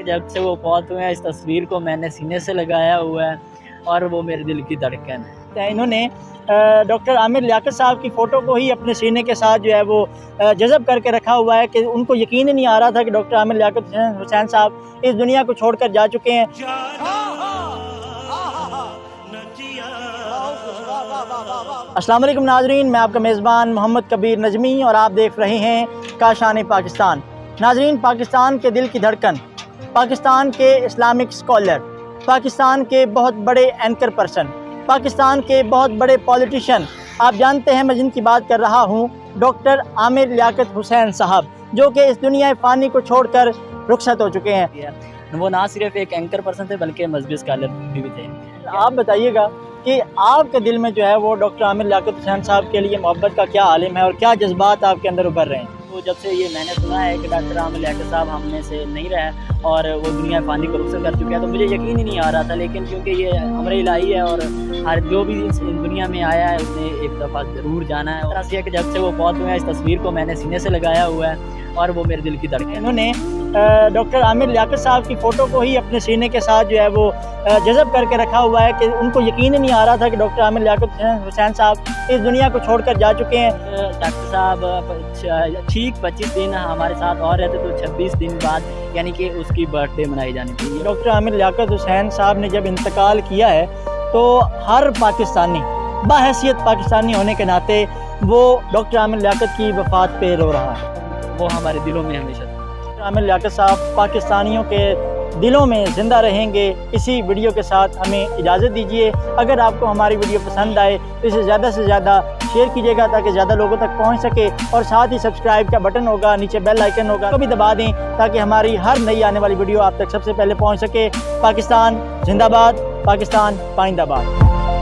जब से वो फौत हुए हैं इस तस्वीर को मैंने सीने से लगाया हुआ है और वो मेरे दिल की धड़कन है। इन्होंने डॉक्टर आमिर लियाकत साहब की फ़ोटो को ही अपने सीने के साथ जो है वो जज़ब करके रखा हुआ है कि उनको यकीन ही नहीं आ रहा था कि डॉक्टर आमिर लियाकत हुसैन साहब इस दुनिया को छोड़कर जा चुके हैं। अस्सलाम वालेकुम नाजरीन, मैं आपका मेज़बान मोहम्मद कबीर नजमी और आप देख रहे हैं काशान पाकिस्तान। नाजरीन, पाकिस्तान के दिल की धड़कन, पाकिस्तान के इस्लामिक स्कॉलर, पाकिस्तान के बहुत बड़े एंकर पर्सन, पाकिस्तान के बहुत बड़े पॉलिटिशियन, आप जानते हैं मैं जिनकी बात कर रहा हूँ, डॉक्टर आमिर लियाकत हुसैन साहब, जो कि इस दुनिया फ़ानी को छोड़कर रुखसत हो चुके हैं। वो ना सिर्फ एक एंकर पर्सन थे बल्कि मजहबी स्कॉलर भी थे। आप बताइएगा कि आपके दिल में जो है वो डॉक्टर आमिर लियाकत हुसैन साहब के लिए मोहब्बत का क्या आलिम है और क्या जज्बात आपके अंदर उभर रहे हैं? तो जब से ये मैंने सुना है कि डॉक्टर आमिर लियाकत साहब हमने से नहीं रहे और वो दुनिया फ़ानी को रुखसत कर चुके हैं, तो मुझे यकीन ही नहीं आ रहा था। लेकिन क्योंकि ये अमर इलाही है और हर जो भी इस दुनिया में आया है उसने एक दफ़ा ज़रूर जाना है। तरह से कि जब से वो फौत हुए हैं इस तस्वीर को मैंने सीने से लगाया हुआ है और वो मेरे दिल की धड़कन है। इन्होंने डॉक्टर आमिर लियाकत साहब की फ़ोटो को ही अपने सीने के साथ जो है वो जज़ब करके रखा हुआ है कि उनको यकीन ही नहीं आ रहा था कि डॉक्टर आमिर लियाकत हुसैन साहब इस दुनिया को छोड़कर जा चुके हैं। डॉक्टर साहब ठीक 25 दिन हमारे साथ और रहते तो 26 दिन बाद यानी कि उसकी बर्थडे मनाई जानी चाहिए। डॉक्टर आमिर लियाकत हुसैन साहब ने जब इंतकाल किया है तो हर पाकिस्तानी बाहैसियत पाकिस्तानी होने के नाते वो डॉक्टर आमिर लियाकत की वफ़ात पे रो रहा है। वो हमारे दिलों में हमेशा। डॉक्टर आमिर लियाकत साहब पाकिस्तानियों के दिलों में ज़िंदा रहेंगे। इसी वीडियो के साथ हमें इजाज़त दीजिए। अगर आपको हमारी वीडियो पसंद आए तो इसे ज़्यादा से ज़्यादा शेयर कीजिएगा ताकि ज़्यादा लोगों तक पहुंच सके, और साथ ही सब्सक्राइब का बटन होगा, नीचे बेल आइकन होगा, तो भी दबा दें ताकि हमारी हर नई आने वाली वीडियो आप तक सबसे पहले पहुंच सके। पाकिस्तान जिंदाबाद, पाकिस्तान पाइंदाबाद।